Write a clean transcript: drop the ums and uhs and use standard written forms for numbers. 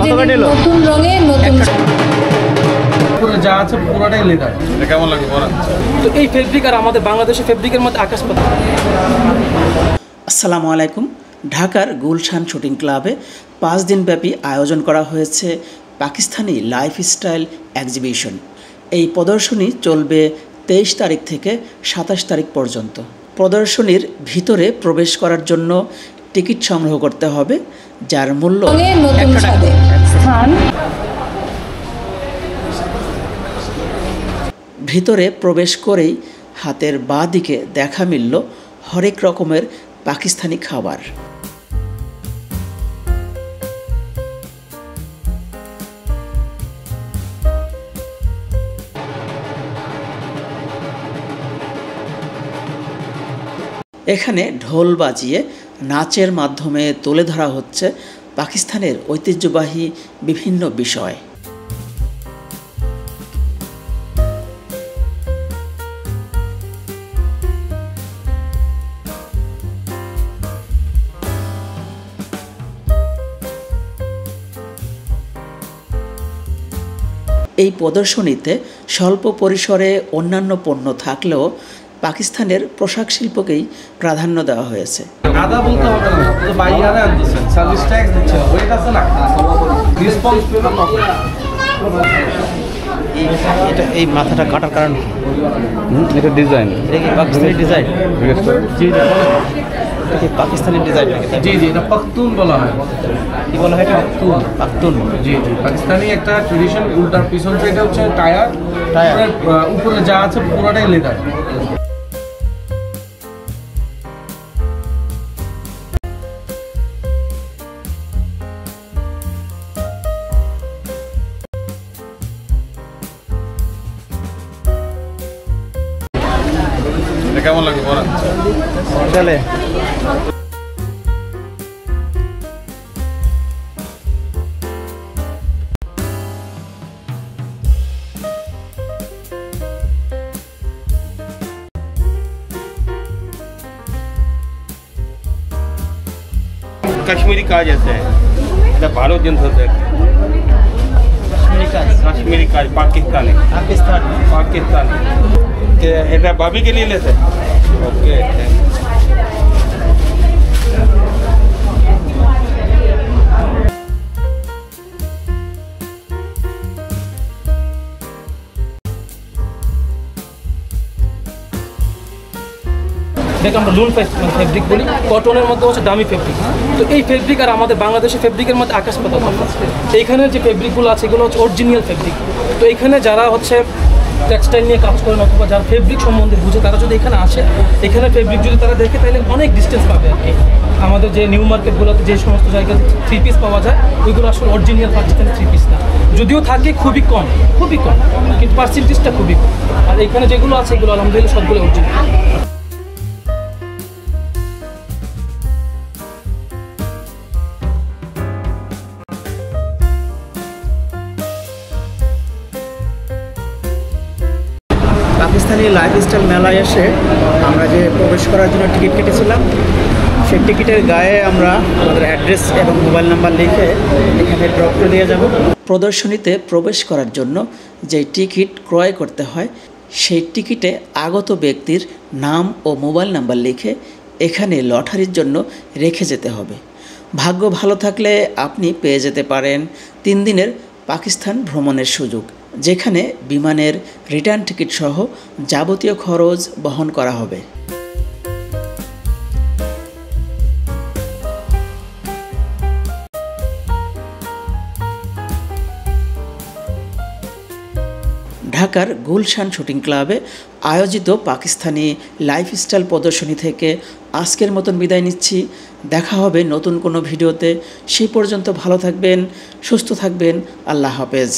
নতুন রঙে নতুন পুরো যা আছে পুরোটাই লেদার। এটা কেমন লাগে বলেন তো এই ফেব্রিক আর আমাদের বাংলাদেশের ফেব্রিকের মধ্যে আকাশ পাতাল। আসসালামু আলাইকুম। ঢাকার গুলশান শুটিং ক্লাবে 5 দিনব্যাপী আয়োজন করা হয়েছে পাকিস্তানি লাইফস্টাইল এক্সিবিশন। এই প্রদর্শনী চলবে 23 তারিখ থেকে 27 তারিখ পর্যন্ত। প্রদর্শনীর ভিতরে প্রবেশ করার জন্য টিকিট সংগ্রহ করতে হবে, যার মূল্য স্থান। ভিতরে প্রবেশ করেই হাতের বাঁ দিকে দেখা মিলল হরেক রকমের পাকিস্তানি খাবার। এখানে ঢোল বাজিয়ে নাচের মাধ্যমে তুলে ধরা হচ্ছে পাকিস্তানের ঐতিহ্যবাহী বিভিন্ন বিষয়। এই প্রদর্শনীতে স্বল্প পরিসরে অন্যান্য পণ্য থাকলেও পাকিস্তানের পোশাক শিল্পকেই প্রাধান্য দেওয়া হয়েছে। আদা বলতে হবে না, তো বাইরে আনতেছেন, সার্ভিস ট্যাক্স দিচ্ছেন, ওয়েট আছে না, রেসপন্স পেলো কখন? এটা এই মাথাটা কাটার কারণ এটা ডিজাইন, এটা কি পাকিস্তানি ডিজাইন? জি এটা কি পাকিস্তানি ডিজাইন? জি জি, এটা পাখতুন বলা হয়। কি বলা হয়? পাখতুন। পাখতুন, জি জি, পাকিস্তানি একটা ট্রেডিশন। উল্টার পিছন সাইডে হচ্ছে টায়ার, উপরে যা আছে পুরোটাই লেদার। কেমন লাগে বলেন? চলে कश्मीरी काज ऐसे है, भालो दिन से कश्मीरी काज पाकिस्तानी এটা ভাবি के लिए लेते ओके। দেখ আমরা লুন ফেব্রিক বলি, কটনের মধ্যে হচ্ছে দামি ফেব্রিক। তো এই ফেব্রিক আর আমাদের বাংলাদেশের ফেব্রিকের মধ্যে আকাশ পাতাল। এইখানে যে ফেব্রিকগুলো আছে এগুলো হচ্ছে অরিজিনাল ফেব্রিক। তো এইখানে যারা হচ্ছে টেক্সটাইল নিয়ে কাজ করেন অথবা যারা ফেব্রিক সম্বন্ধে বুঝে তারা যদি এখানে আসে, এখানে ফেব্রিক যদি তারা দেখে তাহলে অনেক ডিস্টেন্স পাবে আর কি। আমাদের যে নিউ মার্কেটগুলোতে যে সমস্ত জায়গায় 3 পিস পাওয়া যায় ওইগুলো আসলে অরিজিনাল পাকিস্তানি 3 পিস না, যদিও থাকে খুবই কম, কিন্তু পার্সেন্টেজটা খুবই কম। আর এখানে যেগুলো আছে এগুলো আলহামদুলিল্লাহ সবগুলো অরিজিনাল। পাকিস্তানি লাইফস্টাইল মেলায় এসে আমরা যে প্রবেশ করার জন্য টিকিট কেটেছিলাম, সেই টিকিটের গায়ে আমরা আমাদের অ্যাড্রেস এবং মোবাইল নাম্বার লিখে এখানে ড্রপ করে দিয়ে যাব। প্রদর্শনীতে প্রবেশ করার জন্য যে টিকিট ক্রয় করতে হয়, সেই টিকিটে আগত ব্যক্তির নাম ও মোবাইল নাম্বার লিখে এখানে লটারির জন্য রেখে যেতে হবে। ভাগ্য ভালো থাকলে আপনি পেয়ে যেতে পারেন 3 দিনের পাকিস্তান ভ্রমণের সুযোগ, যেখানে বিমানের রিটার্ন টিকিট সহ যাবতীয় খরচ বহন করা হবে। ঢাকার গুলশান শুটিং ক্লাবে আয়োজিত পাকিস্তানি লাইফস্টাইল প্রদর্শনী থেকে আজকের মতন বিদায় নিচ্ছি। দেখা হবে নতুন কোনো ভিডিওতে। সেই পর্যন্ত ভালো থাকবেন, সুস্থ থাকবেন। আল্লাহ হাফেজ।